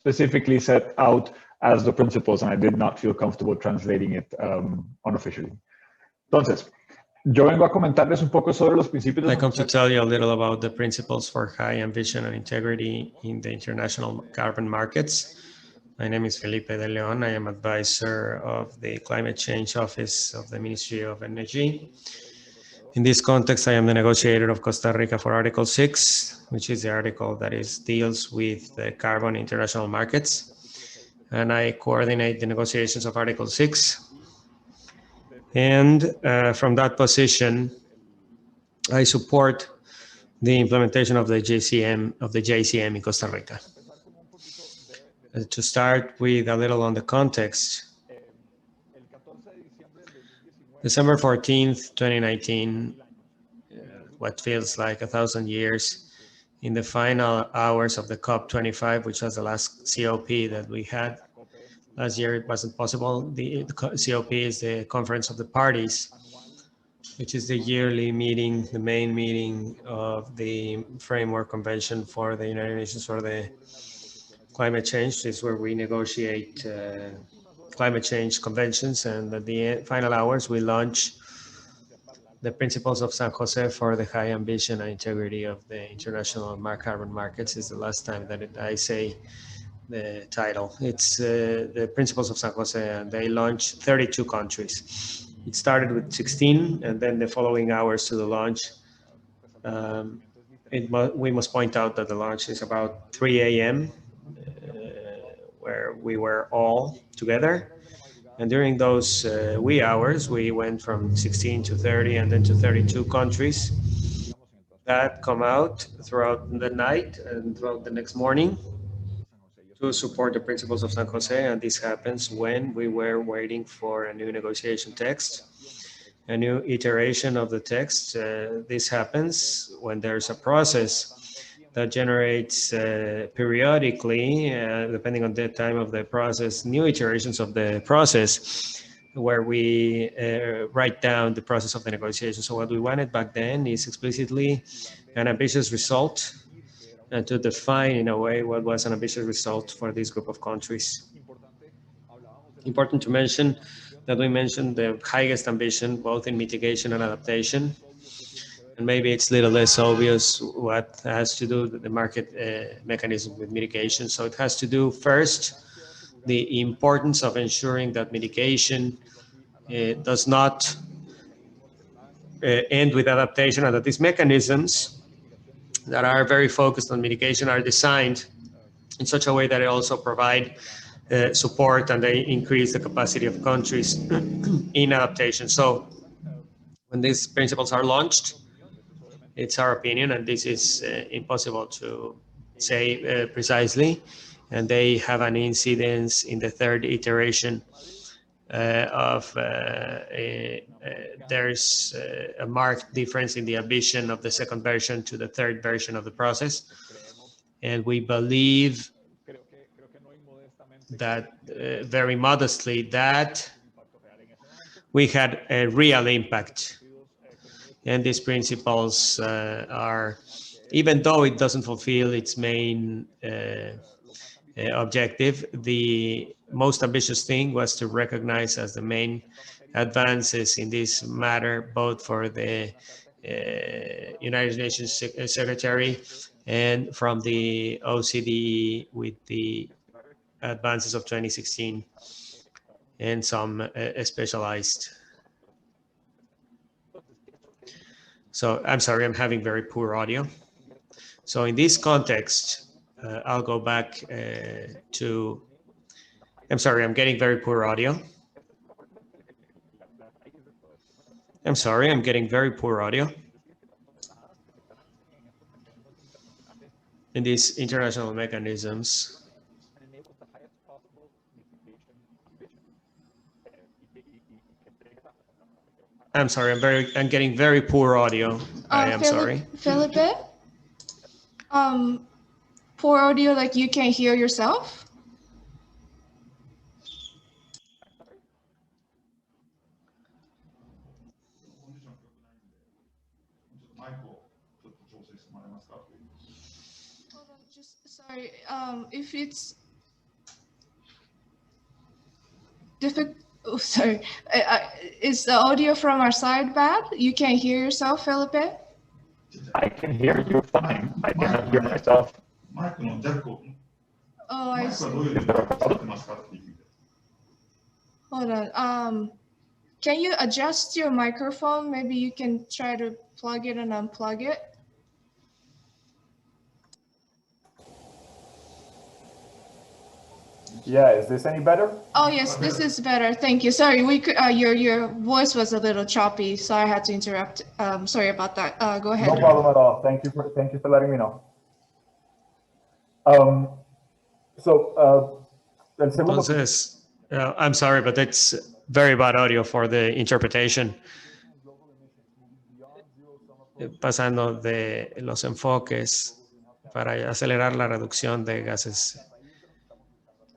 specifically set out as the principles, and I did not feel comfortable translating it unofficially. Entonces, yo vengo a comentarles un poco sobre los principios. I come to tell you a little about the principles for high ambition and integrity in the international carbon markets. My name is Felipe de Leon. I am advisor of the Climate Change Office of the Ministry of Energy. In this context, I am the negotiator of Costa Rica for Article 6, which is the article that deals with the carbon international markets. And I coordinate the negotiations of Article 6. And from that position, I support the implementation of the JCM in Costa Rica. To start with a little on the context, December 14th, 2019, what feels like 1,000 years, in the final hours of the COP25, which was the last COP that we had. Last year, it wasn't possible. The COP is the Conference of the Parties, which is the yearly meeting, the main meeting of the Framework Convention for the United Nations for the Climate Change. This is where we negotiate climate change conventions, and at the final hours, we launch the principles of San Jose for the high ambition and integrity of the international carbon markets. Is the last time that I say the title. It's the principles of San Jose, and they launched 32 countries. It started with 16, and then the following hours to the launch, we must point out that the launch is about 3 a.m., where we were all together. And during those wee hours, we went from 16 to 30 and then to 32 countries that come out throughout the night and throughout the next morning to support the principles of San Jose. And this happens when we were waiting for a new negotiation text, a new iteration of the text. This happens when there's a process that generates periodically, depending on the time of the process, new iterations of the process, where we write down the process of the negotiation. So what we wanted back then is explicitly an ambitious result, and to define in a way what was an ambitious result for this group of countries. Important to mention that we mentioned the highest ambition, both in mitigation and adaptation. And maybe it's a little less obvious what has to do with the market mechanism with mitigation. So it has to do first, the importance of ensuring that mitigation does not end with adaptation, and that these mechanisms that are very focused on mitigation are designed in such a way that it also provide support, and they increase the capacity of countries in adaptation. So when these principles are launched, it's our opinion, and this is impossible to say precisely, and they have an incidence in the third iteration there's a marked difference in the ambition of the second version to the third version of the process. And we believe that very modestly that we had a real impact. And these principles are, even though it doesn't fulfill its main objective, the most ambitious thing was to recognize as the main advances in this matter, both for the United Nations Secretary and from the OCDE with the advances of 2016 and some specialized. So I'm sorry, I'm having very poor audio. So in this context, I'll go back to, I'm sorry, I'm getting very poor audio. I'm sorry, I'm getting very poor audio. In these international mechanisms, I'm sorry, I'm getting very poor audio. I am sorry. Felipe, poor audio, like you can't hear yourself? Hold on, just sorry. If it's Oh, sorry. Is the audio from our side bad? You can't hear yourself, Felipe? I can hear you fine. I cannot hear myself. Oh, I see. Is there a problem? Hold on. Can you adjust your microphone? Maybe you can try to plug it and unplug it. Yeah, is this any better? Oh yes, this is better. Thank you. Sorry, we could, your voice was a little choppy, so I had to interrupt. Sorry about that. Go ahead. No problem at all. Thank you for letting me know. El segundo. Entonces, I'm sorry, but it's very bad audio for the interpretation. Pasando de los enfoques para acelerar la reducción de gases.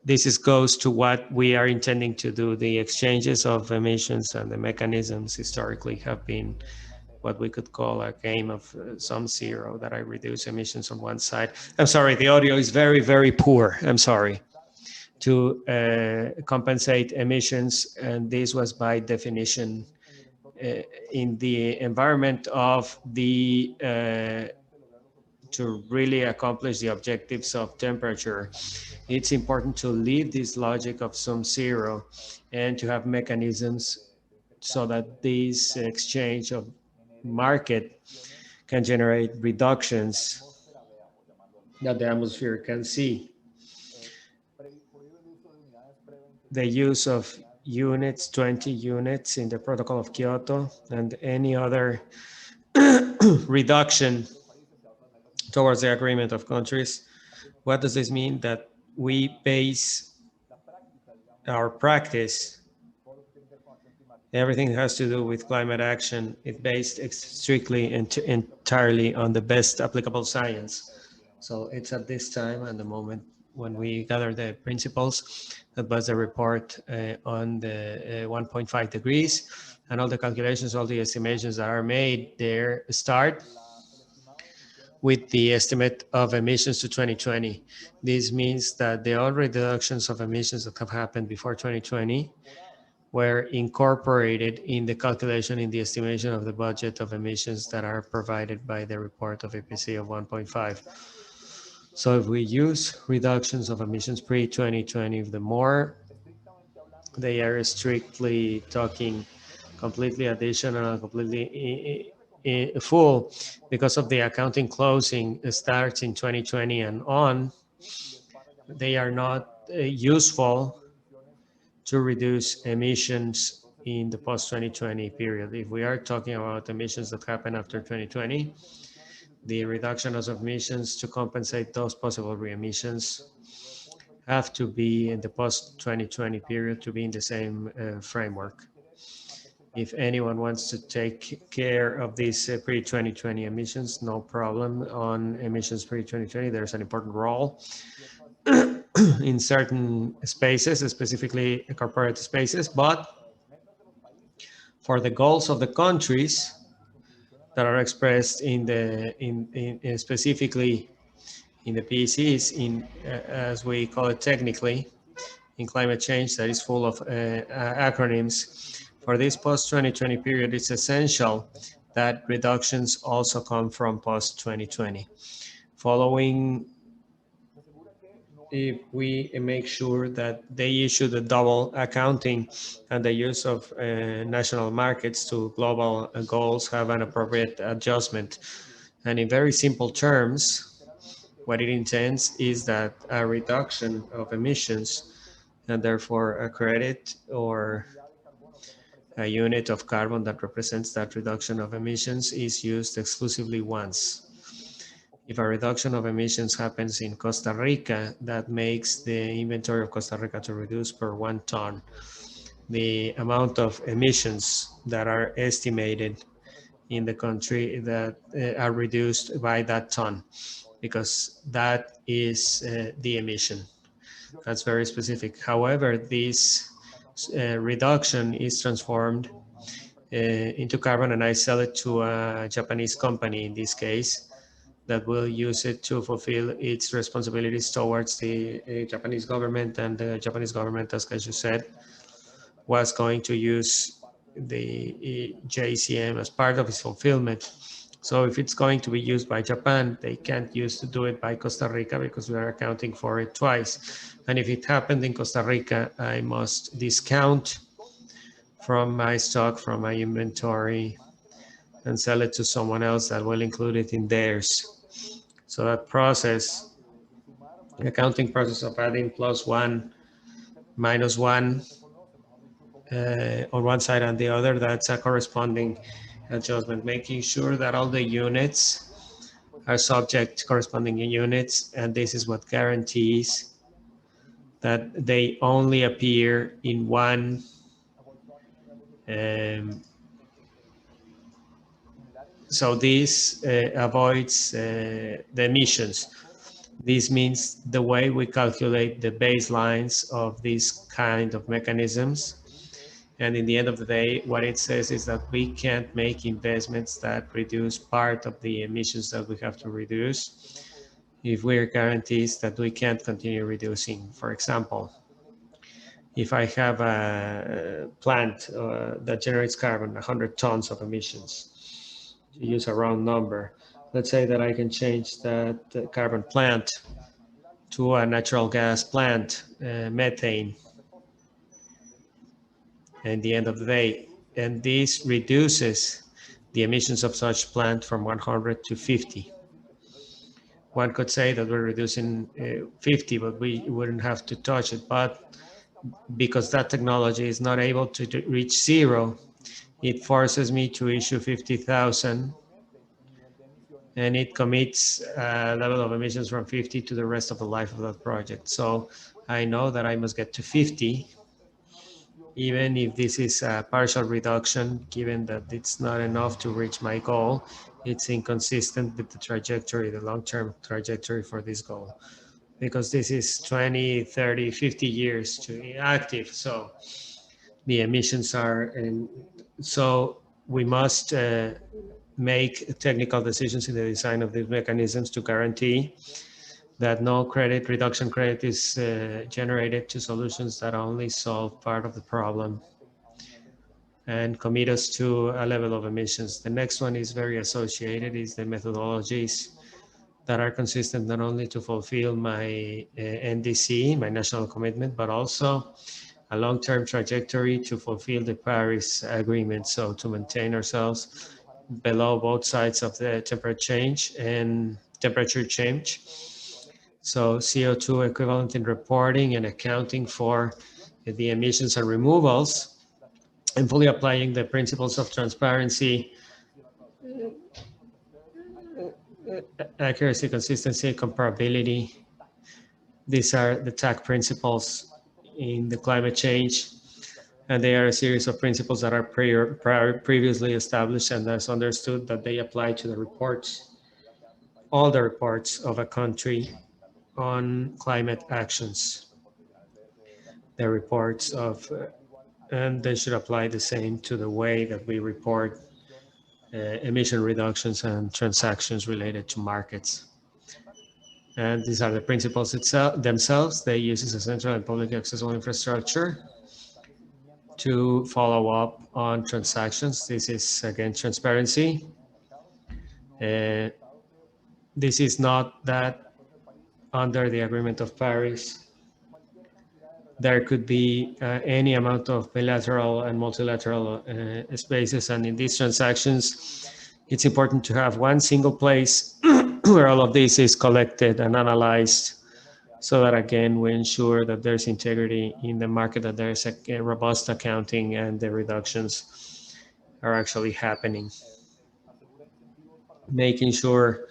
This goes to what we are intending to do. The exchanges of emissions and the mechanisms historically have been what we could call a game of sum zero, that I reduce emissions on one side. I'm sorry, the audio is very, very poor. I'm sorry. To compensate emissions, and this was by definition in the environment of the to really accomplish the objectives of temperature. It's important to leave this logic of sum zero and to have mechanisms so that this exchange of market can generate reductions that the atmosphere can see. The use of units, 20 units in the Protocol of Kyoto, and any other reduction towards the agreement of countries. What does this mean? That we base our practice, everything that has to do with climate action, it's based strictly entirely on the best applicable science. So it's at this time and the moment when we gather the principles, that was the report on the 1.5 degrees, and all the calculations, all the estimations that are made there start with the estimate of emissions to 2020. This means that the all reductions of emissions that have happened before 2020 were incorporated in the calculation, in the estimation of the budget of emissions that are provided by the report of EPC of 1.5. So if we use reductions of emissions pre-2020, the more they are strictly talking completely additional, completely full, because of the accounting closing starts in 2020 and on, they are not useful to reduce emissions in the post-2020 period. If we are talking about emissions that happen after 2020, the reduction of emissions to compensate those possible re-emissions have to be in the post-2020 period to be in the same framework. If anyone wants to take care of these pre-2020 emissions, no problem. On emissions pre-2020, there's an important role in certain spaces, specifically corporate spaces, but for the goals of the countries that are expressed in the specifically in the PECs, in as we call it technically, in climate change, that is full of acronyms. For this post-2020 period, it's essential that reductions also come from post-2020. Following, if we make sure that they issue the double accounting and the use of national markets to global goals have an appropriate adjustment. And in very simple terms, what it intends is that a reduction of emissions and therefore a credit or a unit of carbon that represents that reduction of emissions is used exclusively once. If a reduction of emissions happens in Costa Rica, that makes the inventory of Costa Rica to reduce per 1 ton the amount of emissions that are estimated in the country that are reduced by that ton, because that is the emission. That's very specific. However, this reduction is transformed into carbon, and I sell it to a Japanese company in this case that will use it to fulfill its responsibilities towards the Japanese government, and the Japanese government, as you said, was going to use the JCM as part of its fulfillment. So if it's going to be used by Japan, they can't use to do it by Costa Rica because we are accounting for it twice. And if it happened in Costa Rica, I must discount from my stock, from my inventory, and sell it to someone else that will include it in theirs. So that process, the accounting process of adding +1, -1 on one side and the other, that's a corresponding adjustment, making sure that all the units are subject to corresponding units, and this is what guarantees that they only appear in one so this avoids the emissions. This means the way we calculate the baselines of these kind of mechanisms. And in the end of the day, what it says is that we can't make investments that reduce part of the emissions that we have to reduce if we're guarantees that we can't continue reducing. For example, if I have a plant that generates carbon, 100 tons of emissions, to use a round number, let's say that I can change that carbon plant to a natural gas plant, methane, at the end of the day. And this reduces the emissions of such plant from 100 to 50. One could say that we're reducing 50, but we wouldn't have to touch it. But because that technology is not able to reach zero, it forces me to issue 50,000, and it commits a level of emissions from 50 to the rest of the life of that project. So I know that I must get to 50, even if this is a partial reduction, given that it's not enough to reach my goal. It's inconsistent with the trajectory, the long-term trajectory for this goal, because this is 20, 30, 50 years to be active. So the emissions are, and so we must make technical decisions in the design of these mechanisms to guarantee that no credit, reduction credit is generated to solutions that only solve part of the problem and commit us to a level of emissions. The next one is very associated, is the methodologies that are consistent not only to fulfill my NDC, my national commitment, but also a long-term trajectory to fulfill the Paris Agreement. So to maintain ourselves below both sides of the temperature change. So CO2 equivalent in reporting and accounting for the emissions and removals, and fully applying the principles of transparency, accuracy, consistency, comparability. These are the TAC principles in the climate change, and they are a series of principles that are previously established and thus understood that they apply to the reports, all the reports of a country on climate actions. The reports of, and they should apply the same to the way that we report emission reductions and transactions related to markets. And these are the principles themselves. They use as a central and publicly accessible infrastructure to follow up on transactions. This is, again, transparency. This is not that under the Agreement of Paris, there could be any amount of bilateral and multilateral spaces. And in these transactions, it's important to have one single place where all of this is collected and analyzed, so that, again, we ensure that there's integrity in the market, that there's a robust accounting and the reductions are actually happening. Making sure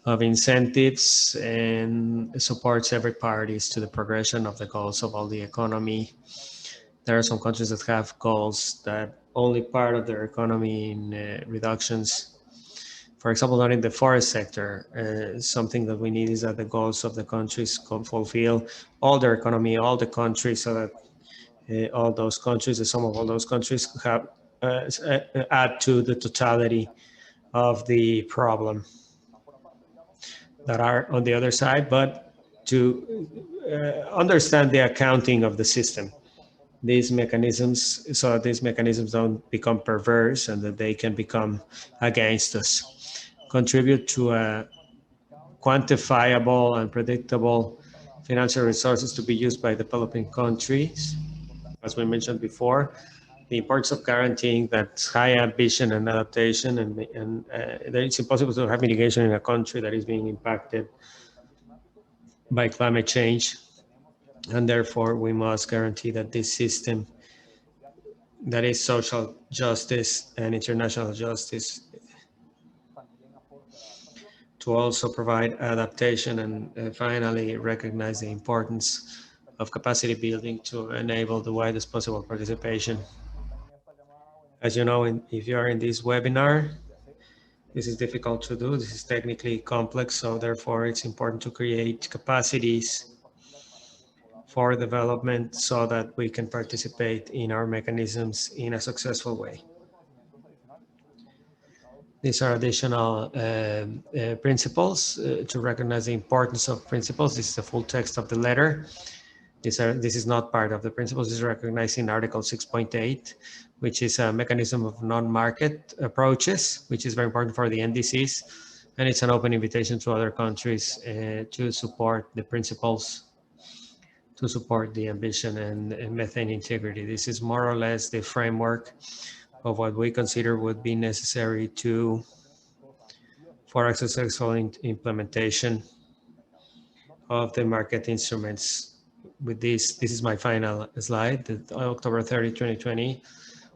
of incentives and supports every parties to the progression of the goals of all the economy. There are some countries that have goals that only part of their economy in reductions. For example, not in the forest sector. Something that we need is that the goals of the countries fulfill all their economy, all the countries, so that all those countries, the sum of all those countries, have add to the totality of the problem that are on the other side, but to understand the accounting of the system. these mechanisms, so that these mechanisms don't become perverse and that they can become against us. Contribute to a quantifiable and predictable financial resources to be used by developing countries. As we mentioned before, the importance of guaranteeing that high ambition and adaptation, and that it's impossible to have mitigation in a country that is being impacted by climate change. And therefore, we must guarantee that this system, that is social justice and international justice, to also provide adaptation and finally recognize the importance of capacity building to enable the widest possible participation. As you know, if you are in this webinar, this is difficult to do. This is technically complex, so therefore it's important to create capacities for development so that we can participate in our mechanisms in a successful way. These are additional principles to recognize the importance of principles. This is the full text of the letter. This is not part of the principles. This is recognized in Article 6.8, which is a mechanism of non-market approaches, which is very important for the NDCs. And it's an open invitation to other countries to support the principles, to support the ambition and methane integrity. This is more or less the framework of what we consider would be necessary for a successful implementation of the market instruments. With this is my final slide. October 30, 2020,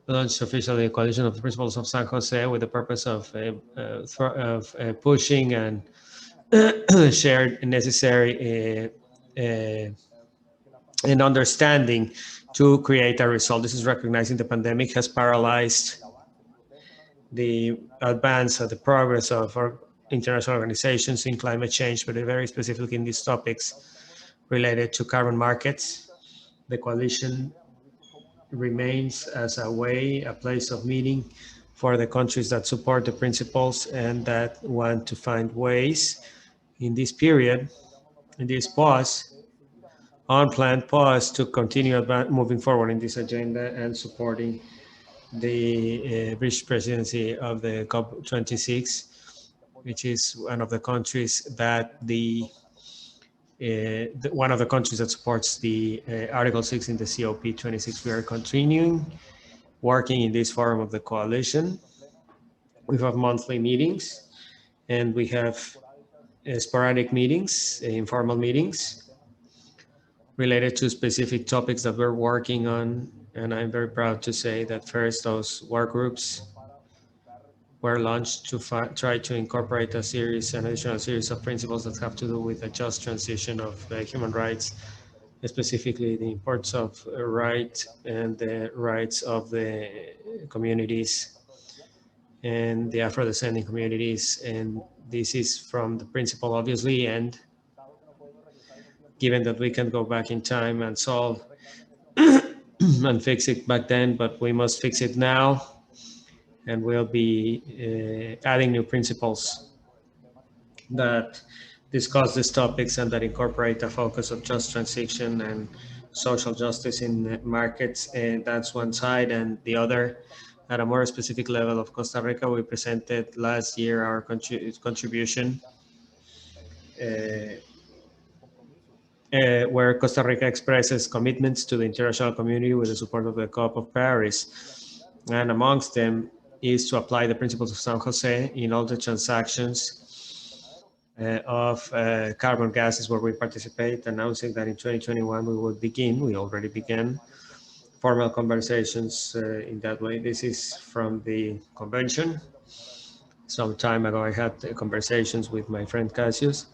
we launched officially a coalition of the principles of San Jose with the purpose of pushing and shared necessary and understanding to create a result. This is recognizing the pandemic has paralyzed the advance of the progress of our international organizations in climate change, but very specifically in these topics related to carbon markets. The coalition remains as a place of meeting for the countries that support the principles and that want to find ways in this period, in this pause, unplanned pause, to continue moving forward in this agenda and supporting the British presidency of the COP26, which is one of the countries that one of the countries that supports the Article 6 in the COP26. We are continuing working in this forum of the coalition. We have monthly meetings and we have sporadic meetings, informal meetings related to specific topics that we're working on. And I'm very proud to say that first, those work groups were launched to try to incorporate an additional series of principles that have to do with a just transition of human rights, specifically the importance of rights and the rights of the communities and the Afro-descending communities. And this is from the principle, obviously, and given that we can go back in time and solve and fix it back then, but we must fix it now. And we'll be adding new principles that discuss these topics and that incorporate a focus of just transition and social justice in markets. And that's one side. And the other, at a more specific level of Costa Rica, we presented last year our contribution where Costa Rica expresses commitments to the international community with the support of the COP of Paris. And amongst them is to apply the principles of San Jose in all the transactions of carbon gases where we participate, announcing that in 2021 we already began formal conversations in that way. This is from the convention. Some time ago I had conversations with my friend Cassius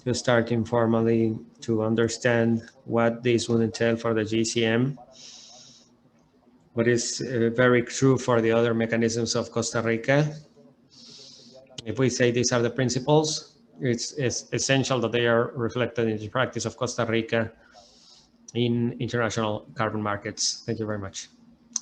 to start informally to understand what this would entail for the GCM. But it's very true for the other mechanisms of Costa Rica. If we say these are the principles, it's essential that they are reflected in the practice of Costa Rica in international carbon markets. Thank you very much.